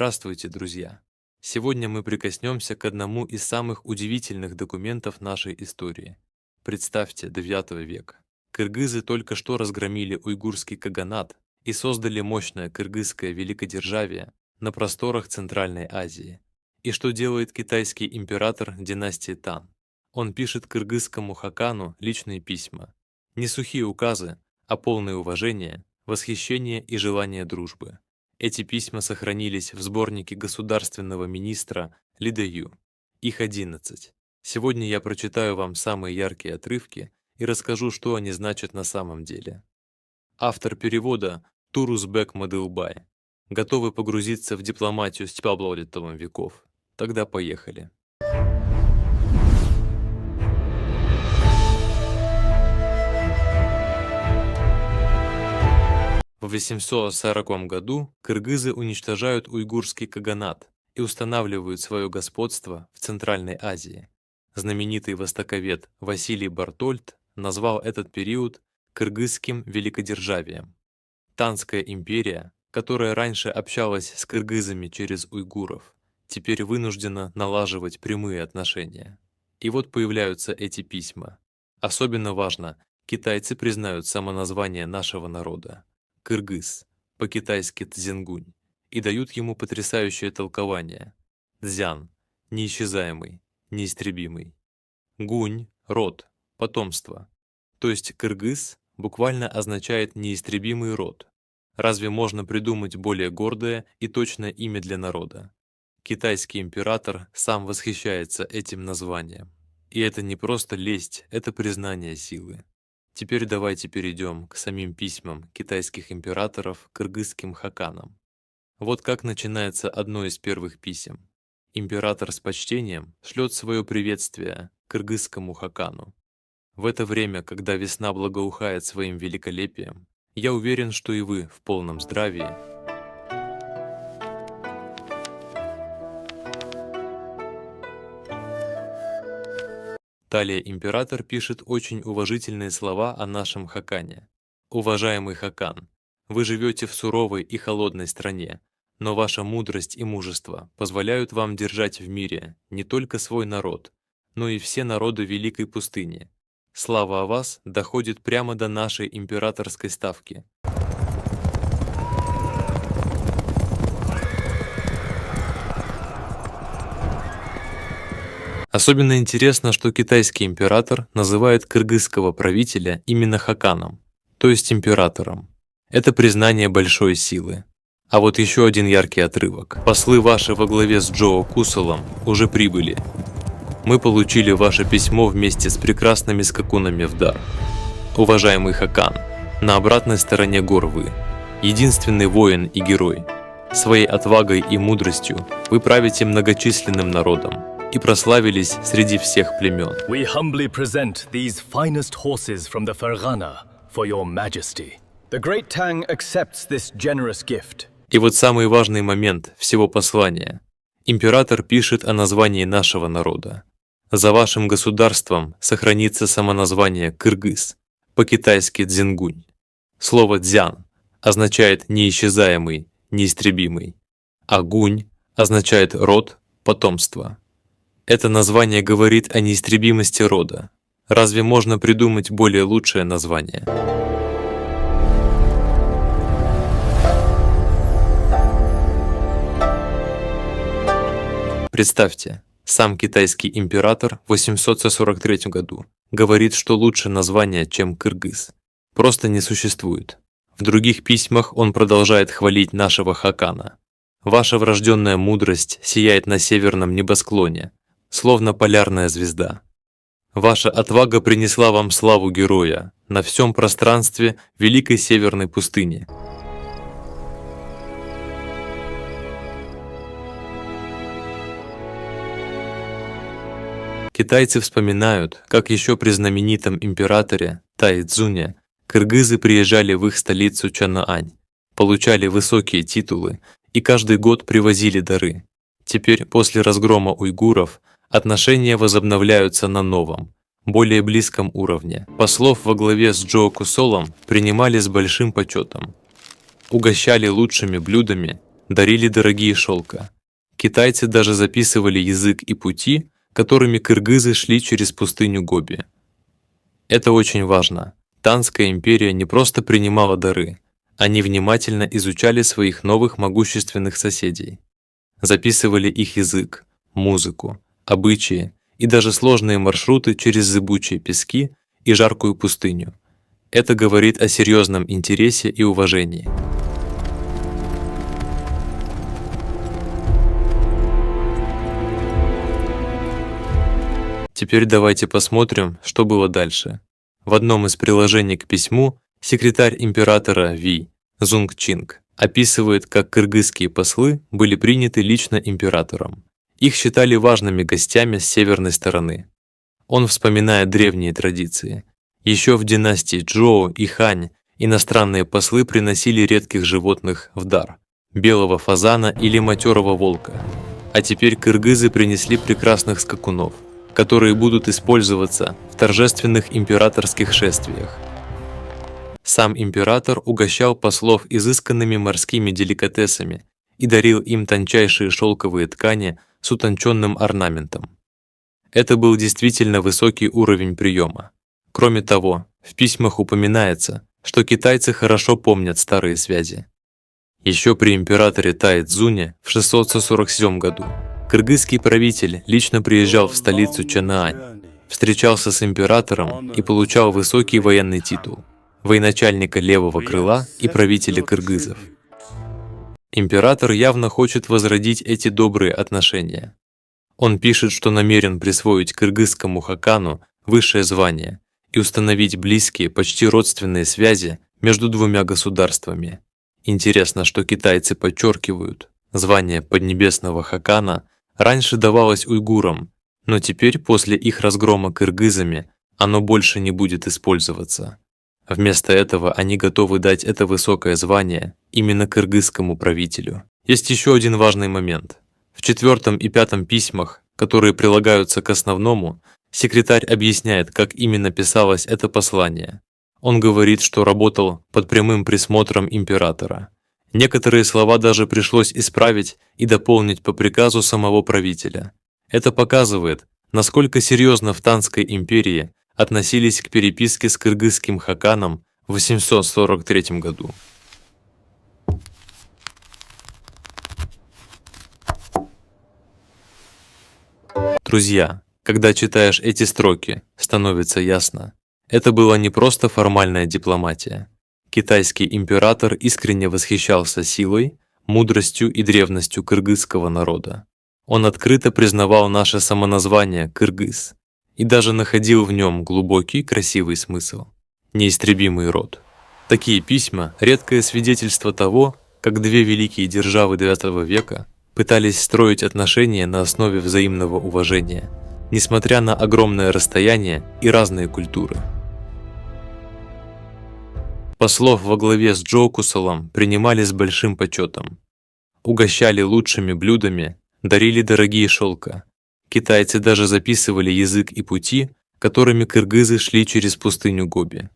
Здравствуйте, друзья! Сегодня мы прикоснемся к одному из самых удивительных документов нашей истории. Представьте, до IX века. Кыргызы только что разгромили уйгурский каганат и создали мощное кыргызское великодержавие на просторах Центральной Азии. И что делает китайский император династии Тан? Он пишет кыргызскому хакану личные письма. Не сухие указы, а полное уважение, восхищение и желание дружбы. Эти письма сохранились в сборнике государственного министра Лидаю. Их 11. Сегодня я прочитаю вам самые яркие отрывки и расскажу, что они значат на самом деле. Автор перевода Турузбек Мадылбай. Готовы погрузиться в дипломатию с Степаблодитовым веков? Тогда поехали. В 840 году кыргызы уничтожают уйгурский каганат и устанавливают свое господство в Центральной Азии. Знаменитый востоковед Василий Бартольд назвал этот период кыргызским великодержавием. Танская империя, которая раньше общалась с кыргызами через уйгуров, теперь вынуждена налаживать прямые отношения. И вот появляются эти письма. Особенно важно, китайцы признают самоназвание нашего народа. Кыргыз, по-китайски Цзингунь, и дают ему потрясающее толкование. Цзян – неисчезаемый, неистребимый. Гунь – род, потомство. То есть кыргыз буквально означает неистребимый род. Разве можно придумать более гордое и точное имя для народа? Китайский император сам восхищается этим названием. И это не просто лесть, это признание силы. Теперь давайте перейдем к самим письмам китайских императоров кыргызским хаканам. Вот как начинается одно из первых писем. Император с почтением шлет свое приветствие кыргызскому хакану. В это время, когда весна благоухает своим великолепием, я уверен, что и вы в полном здравии. Далее император пишет очень уважительные слова о нашем хакане. «Уважаемый хакан, вы живете в суровой и холодной стране, но ваша мудрость и мужество позволяют вам держать в мире не только свой народ, но и все народы Великой пустыни. Слава о вас доходит прямо до нашей императорской ставки». Особенно интересно, что китайский император называет кыргызского правителя именно хаканом, то есть императором. Это признание большой силы. А вот еще один яркий отрывок. «Послы ваши во главе с Джоо Кусалом уже прибыли. Мы получили ваше письмо вместе с прекрасными скакунами в дар. Уважаемый хакан, на обратной стороне гор вы, единственный воин и герой. Своей отвагой и мудростью вы правите многочисленным народом и прославились среди всех племен. We humbly present these finest horses from the Ferghana for your majesty. The great Tang accepts this generous gift. И вот самый важный момент всего послания. Император пишет о названии нашего народа. За вашим государством сохранится самоназвание Кыргыз, по-китайски Цзингунь. Слово «дзян» означает неисчезаемый, неистребимый, а гунь означает род, потомство. Это название говорит о неистребимости рода. Разве можно придумать более лучшее название? Представьте, сам китайский император в 843 году говорит, что лучше название, чем Кыргыз, просто не существует. В других письмах он продолжает хвалить нашего хакана. Ваша врожденная мудрость сияет на северном небосклоне, словно полярная звезда. Ваша отвага принесла вам славу героя на всем пространстве Великой Северной пустыни. Китайцы вспоминают, как еще при знаменитом императоре Тайцзуне кыргызы приезжали в их столицу Чанаань, получали высокие титулы и каждый год привозили дары. Теперь, после разгрома уйгуров, отношения возобновляются на новом, более близком уровне. Послов во главе с Джоо Кусолом принимали с большим почетом. Угощали лучшими блюдами, дарили дорогие шелка. Китайцы даже записывали язык и пути, которыми кыргызы шли через пустыню Гоби. Это очень важно. Танская империя не просто принимала дары, они внимательно изучали своих новых могущественных соседей. Записывали их язык, музыку, обычаи и даже сложные маршруты через зыбучие пески и жаркую пустыню. Это говорит о серьезном интересе и уважении. Теперь давайте посмотрим, что было дальше. В одном из приложений к письму секретарь императора Ви, Зунг Чинг, описывает, как кыргызские послы были приняты лично императором. Их считали важными гостями с северной стороны. Он вспоминает древние традиции. Еще в династии Чжоу и Хань иностранные послы приносили редких животных в дар – белого фазана или матерого волка. А теперь кыргызы принесли прекрасных скакунов, которые будут использоваться в торжественных императорских шествиях. Сам император угощал послов изысканными морскими деликатесами и дарил им тончайшие шелковые ткани с утонченным орнаментом. Это был действительно высокий уровень приема. Кроме того, в письмах упоминается, что китайцы хорошо помнят старые связи. Еще при императоре Тайцзуне в 647 году кыргызский правитель лично приезжал в столицу Чанаань, встречался с императором и получал высокий военный титул – военачальника левого крыла и правителя кыргызов. Император явно хочет возродить эти добрые отношения. Он пишет, что намерен присвоить кыргызскому хакану высшее звание и установить близкие, почти родственные связи между двумя государствами. Интересно, что китайцы подчеркивают, звание поднебесного хакана раньше давалось уйгурам, но теперь после их разгрома кыргызами оно больше не будет использоваться. Вместо этого они готовы дать это высокое звание именно кыргызскому правителю. Есть еще один важный момент. В 4 и 5 письмах, которые прилагаются к основному, секретарь объясняет, как именно писалось это послание. Он говорит, что работал под прямым присмотром императора. Некоторые слова даже пришлось исправить и дополнить по приказу самого правителя. Это показывает, насколько серьезно в Танской империи относились к переписке с кыргызским хаканом в 843 году. Друзья, когда читаешь эти строки, становится ясно, это была не просто формальная дипломатия. Китайский император искренне восхищался силой, мудростью и древностью кыргызского народа. Он открыто признавал наше самоназвание «кыргыз» и даже находил в нем глубокий, красивый смысл – неистребимый род. Такие письма – редкое свидетельство того, как две великие державы IX века пытались строить отношения на основе взаимного уважения, несмотря на огромное расстояние и разные культуры. Послов во главе с Джоукусалом принимали с большим почетом. Угощали лучшими блюдами, дарили дорогие шелка. Китайцы даже записывали язык и пути, которыми кыргызы шли через пустыню Гоби.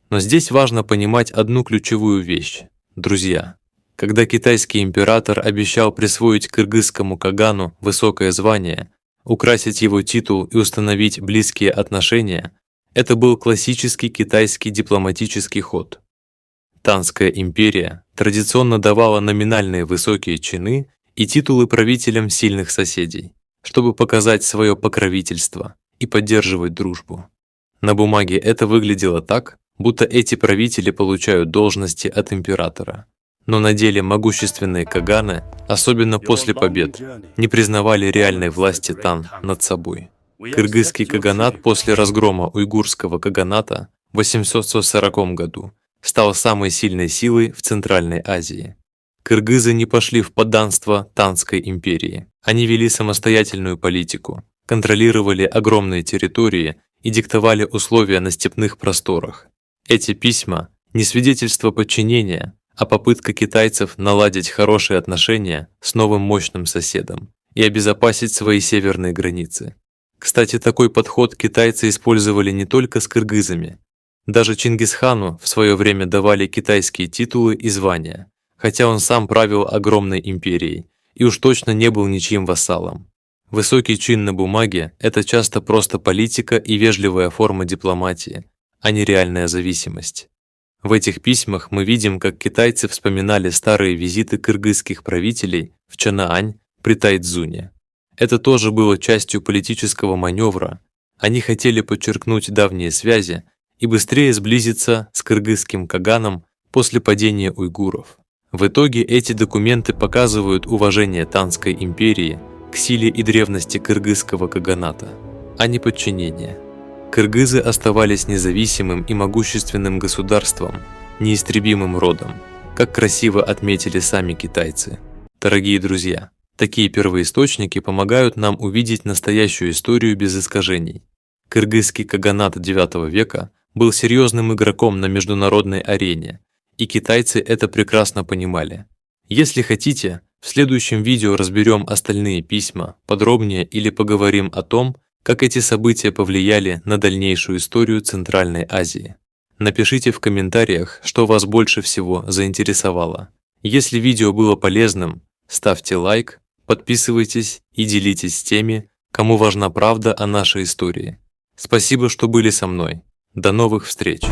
Но здесь важно понимать одну ключевую вещь. Друзья, когда китайский император обещал присвоить кыргызскому кагану высокое звание, украсить его титул и установить близкие отношения, это был классический китайский дипломатический ход. Танская империя традиционно давала номинальные высокие чины и титулы правителям сильных соседей, чтобы показать свое покровительство и поддерживать дружбу. На бумаге это выглядело так, будто эти правители получают должности от императора. Но на деле могущественные каганы, особенно после побед, не признавали реальной власти Тан над собой. Кыргызский каганат после разгрома уйгурского каганата в 840 году стал самой сильной силой в Центральной Азии. Кыргызы не пошли в подданство Танской империи. Они вели самостоятельную политику, контролировали огромные территории и диктовали условия на степных просторах. Эти письма – не свидетельство подчинения, а попытка китайцев наладить хорошие отношения с новым мощным соседом и обезопасить свои северные границы. Кстати, такой подход китайцы использовали не только с кыргызами. Даже Чингисхану в свое время давали китайские титулы и звания, хотя он сам правил огромной империей и уж точно не был ничьим вассалом. Высокий чин на бумаге – это часто просто политика и вежливая форма дипломатии, а не реальная зависимость. В этих письмах мы видим, как китайцы вспоминали старые визиты кыргызских правителей в Чанаань при Тайцзуне. Это тоже было частью политического маневра. Они хотели подчеркнуть давние связи и быстрее сблизиться с кыргызским каганом после падения уйгуров. В итоге эти документы показывают уважение Танской империи к силе и древности кыргызского каганата, а не подчинение. Кыргызы оставались независимым и могущественным государством, неистребимым родом, как красиво отметили сами китайцы. Дорогие друзья, такие первоисточники помогают нам увидеть настоящую историю без искажений. Кыргызский каганат IX века был серьезным игроком на международной арене, и китайцы это прекрасно понимали. Если хотите, в следующем видео разберем остальные письма подробнее или поговорим о том, как эти события повлияли на дальнейшую историю Центральной Азии. Напишите в комментариях, что вас больше всего заинтересовало. Если видео было полезным, ставьте лайк, подписывайтесь и делитесь с теми, кому важна правда о нашей истории. Спасибо, что были со мной. До новых встреч!